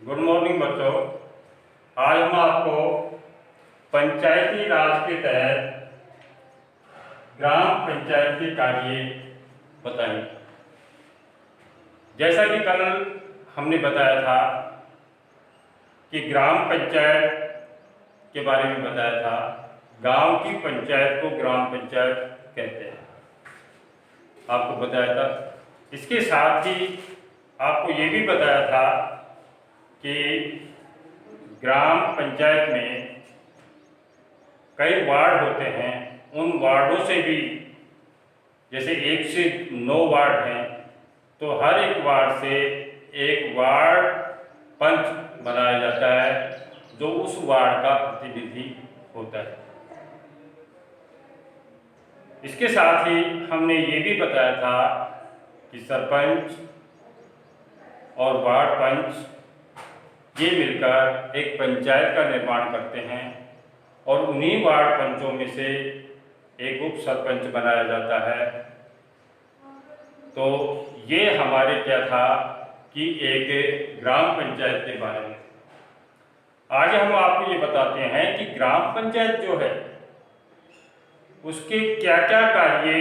Good morning बच्चों। आज हम आपको पंचायती राज के तहत ग्राम पंचायत के कार्य बताएंगे। जैसा कि कल हमने बताया था कि ग्राम पंचायत के बारे में बताया था, गांव की पंचायत को ग्राम पंचायत कहते हैं, आपको बताया था। इसके साथ ही आपको ये भी बताया था कि ग्राम पंचायत में कई वार्ड होते हैं, उन वार्डों से भी, जैसे 1 से 9 वार्ड हैं, तो हर एक वार्ड से एक वार्ड पंच बनाया जाता है जो उस वार्ड का प्रतिनिधि होता है। इसके साथ ही हमने ये भी बताया था कि सरपंच और वार्ड पंच ये मिलकर एक पंचायत का निर्माण करते हैं और उन्हीं वार्ड पंचों में से एक उप सरपंच बनाया जाता है। तो ये हमारे क्या था कि एक ग्राम पंचायत के बारे में। आगे हम आपको ये बताते हैं कि ग्राम पंचायत जो है उसके क्या क्या कार्य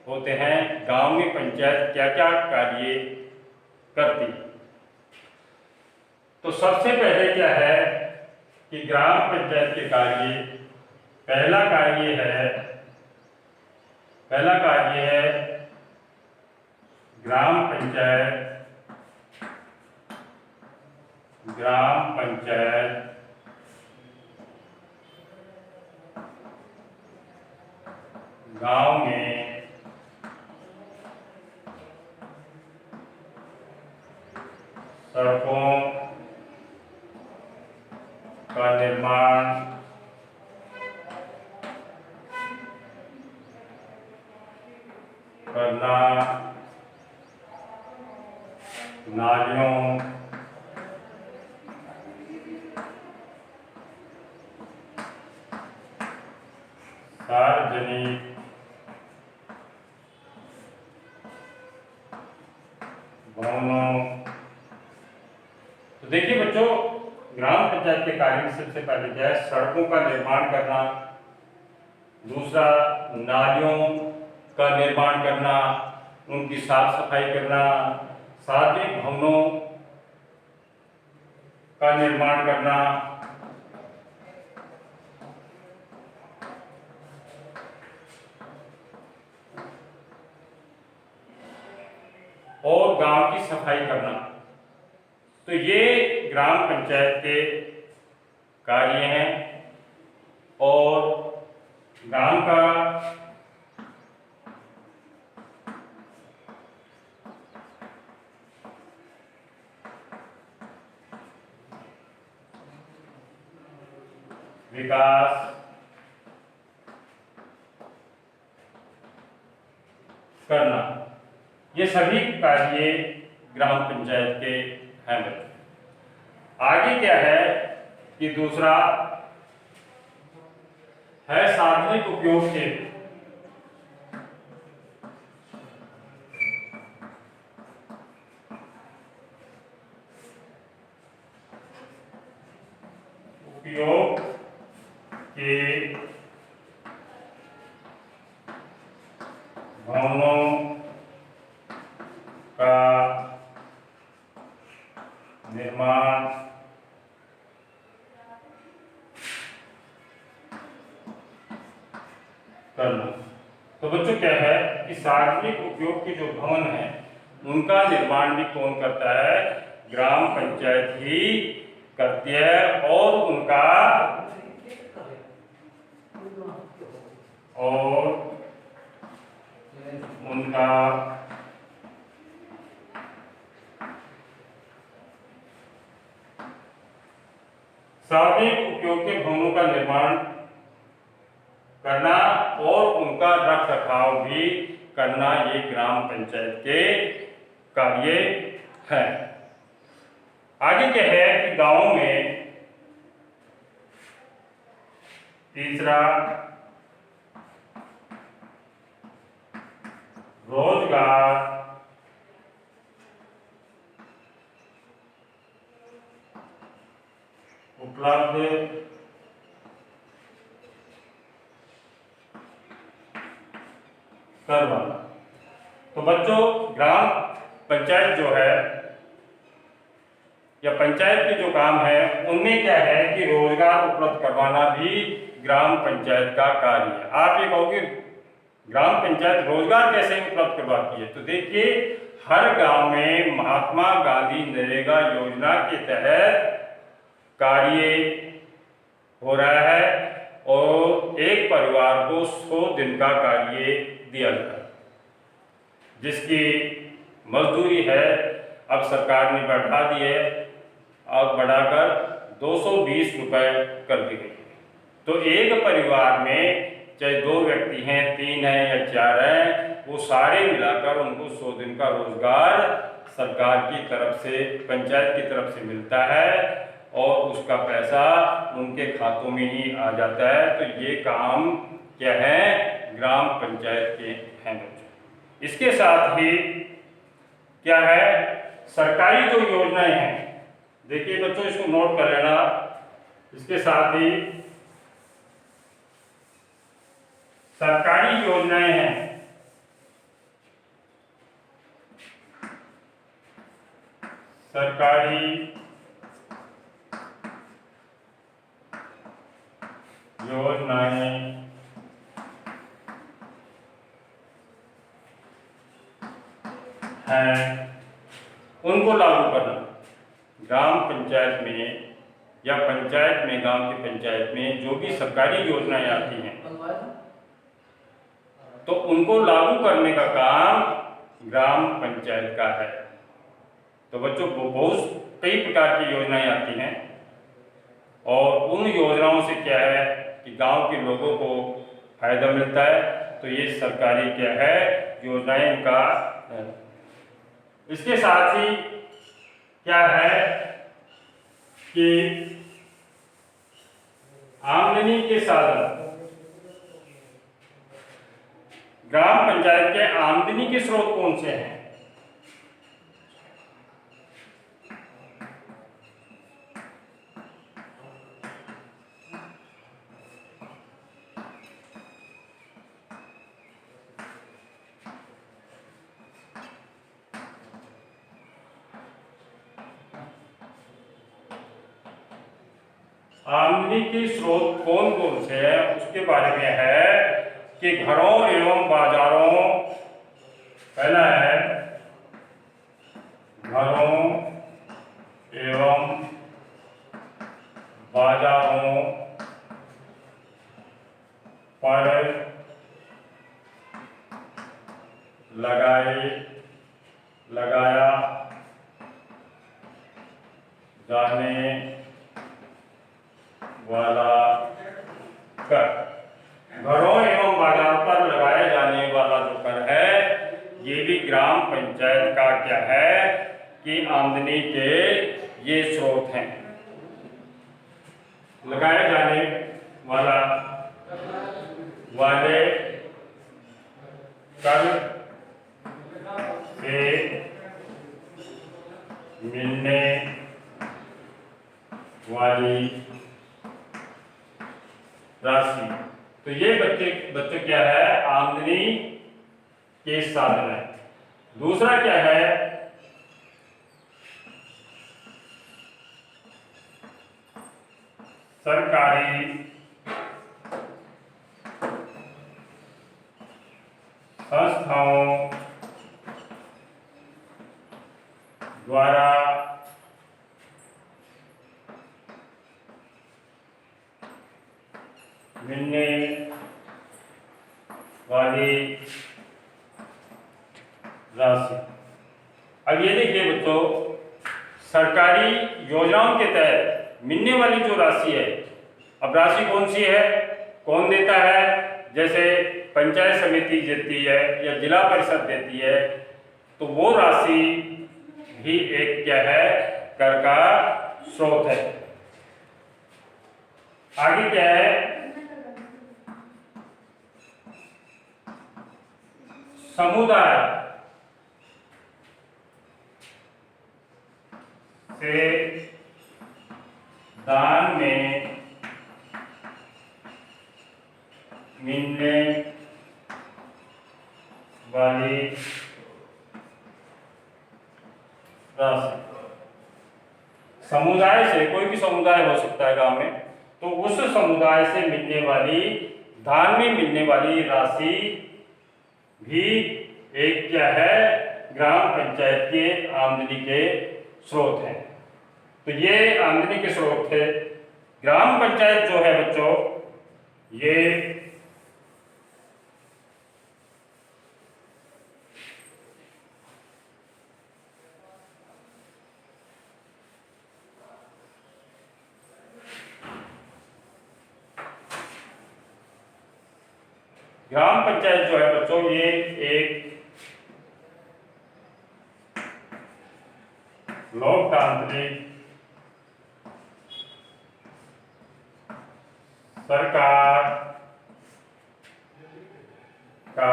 होते हैं, गांव में पंचायत क्या क्या कार्य करती। तो सबसे पहले क्या है कि ग्राम पंचायत के कार्य, पहला कार्य है ग्राम पंचायत गांव में सड़कों का निर्माण करना, नालियों सार्वजनिक भवनों। तो देखिए बच्चों, ग्राम पंचायत के कार्य में सबसे पहले क्या है, सड़कों का निर्माण करना, दूसरा नालियों का निर्माण करना, उनकी साफ सफाई करना, सार्वजनिक भवनों का निर्माण करना, और गांव की सफाई करना। तो ये ग्राम पंचायत के कार्य हैं। और गांव का विकास करना, ये सभी कार्य ग्राम पंचायत के हैं। आगे क्या है कि दूसरा है सार्वजनिक उपयोग के भवनों का निर्माण करना। तो बच्चों क्या है कि सार्वजनिक उपयोग के जो भवन हैं उनका निर्माण भी कौन करता है, ग्राम पंचायत ही करती है। और उनका सार्वजनिक उपयोग के भवनों का निर्माण करना और उनका रख रखाव भी करना, ये ग्राम पंचायत के कार्य है। आगे क्या है कि गांवों में तीसरा रोजगार उपलब्ध करवाना। तो बच्चों, ग्राम पंचायत जो है या पंचायत के जो काम है उनमें क्या है कि रोजगार उपलब्ध करवाना भी ग्राम पंचायत का कार्य है। आप ये कहोगे ग्राम पंचायत रोजगार कैसे उपलब्ध करवाती है? तो देखिए, हर गांव में महात्मा गांधी नरेगा योजना के तहत कार्य हो रहा है और एक परिवार को 100 दिन का कार्य दिया गया, जिसकी मजदूरी है अब सरकार ने बढ़ा दी है, अब बढ़ाकर 220 रुपए कर दी गई है। तो एक परिवार में चाहे 2 व्यक्ति हैं, 3 हैं या 4 हैं, वो सारे मिलाकर उनको 100 दिन का रोजगार सरकार की तरफ से, पंचायत की तरफ से मिलता है और उसका पैसा उनके खातों में ही आ जाता है। तो ये काम क्या है? ग्राम पंचायत के हैं बच्चों। इसके साथ ही क्या है, सरकारी जो योजनाएं हैं, देखिए बच्चों इसको नोट कर लेना। इसके साथ ही सरकारी योजनाएं हैं, सरकारी योजनाएं हैं, उनको लागू करना ग्राम पंचायत में या पंचायत में, गांव की पंचायत में जो भी सरकारी योजनाएं आती हैं तो उनको लागू करने का काम ग्राम पंचायत का है। तो बच्चों, बहुत कई प्रकार की योजनाएं आती हैं और उन योजनाओं से क्या है कि गांव के लोगों को फायदा मिलता है। तो ये सरकारी क्या है, योजनाएं का है। इसके साथ ही क्या है कि आमदनी के साधन, ग्राम पंचायत के आमदनी के स्रोत कौन से हैं? आमदनी के स्रोत कौन कौन से हैं उसके बारे में है कि घरों एवं बाजारों, पहला है घरों एवं बाजारों पर लगाया जाने वाला कर। घरों एवं बाजारों पर लगाया जाने वाला जो कर है, ये भी ग्राम पंचायत का क्या है कि आमदनी के ये स्रोत हैं। लगाया जाने वाले कर से मिलने वाली राशि। तो ये बच्चे क्या है, आमदनी के साधन है। दूसरा क्या है, सरकारी संस्थाओं द्वारा मिलने वाली राशि। अब ये देखिए बच्चों, सरकारी योजनाओं के तहत मिलने वाली जो राशि है, अब राशि कौन सी है, कौन देता है? जैसे पंचायत समिति देती है या जिला परिषद देती है, तो वो राशि भी एक क्या है, कर का स्रोत है। आगे क्या है, समुदाय से दान में मिलने वाली राशि। समुदाय से, कोई भी समुदाय हो सकता है गांव में, तो उस समुदाय से मिलने वाली, दान में मिलने वाली राशि भी एक क्या है, ग्राम पंचायत के आमदनी के स्रोत हैं। तो ये आमदनी के स्रोत है। ग्राम पंचायत जो है बच्चों, ये ग्राम पंचायत जो है बच्चों, ये एक लोकतांत्रिक सरकार का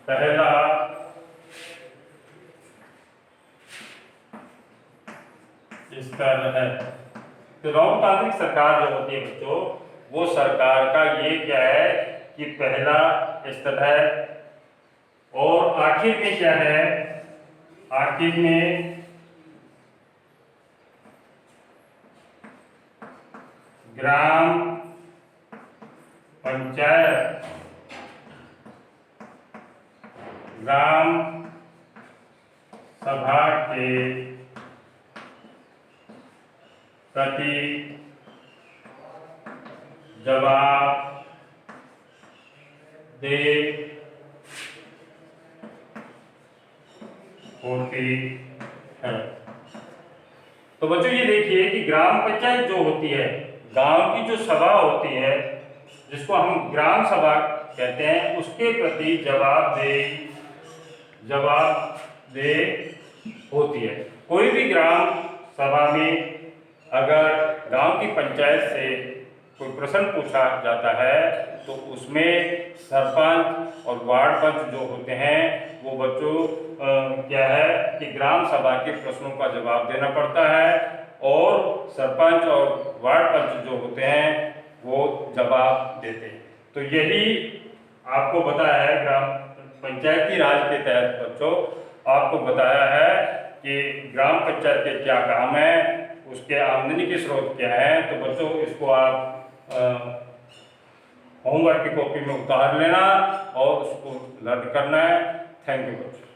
पहला स्तर है। तो लोकतांत्रिक सरकार जो होती है बच्चों, वो सरकार का ये क्या है कि पहला स्तर है। और आखिर में क्या है, आखिर में ग्राम पंचायत, ग्राम सभा के प्रति जवाब दे होती है। तो बच्चों ये देखिए कि ग्राम पंचायत जो होती है, गांव की जो सभा होती है, जिसको हम ग्राम सभा कहते हैं, उसके प्रति जवाब दे होती है। कोई भी ग्राम सभा में अगर गांव की पंचायत से कोई प्रश्न पूछा जाता है, तो उसमें सरपंच और वार्ड पंच जो होते हैं, वो बच्चों क्या है कि ग्राम सभा के प्रश्नों का जवाब देना पड़ता है, और सरपंच और वार्ड पंच जो होते हैं वो जवाब देते हैं। तो यही आपको बताया है, ग्राम पंचायती राज के तहत बच्चों आपको बताया है कि ग्राम पंचायत के क्या काम है, उसके आमदनी के स्रोत क्या है। तो बच्चों इसको आप होमवर्क की कॉपी में उतार लेना और उसको लर्न करना है। थैंक यू बच्चों।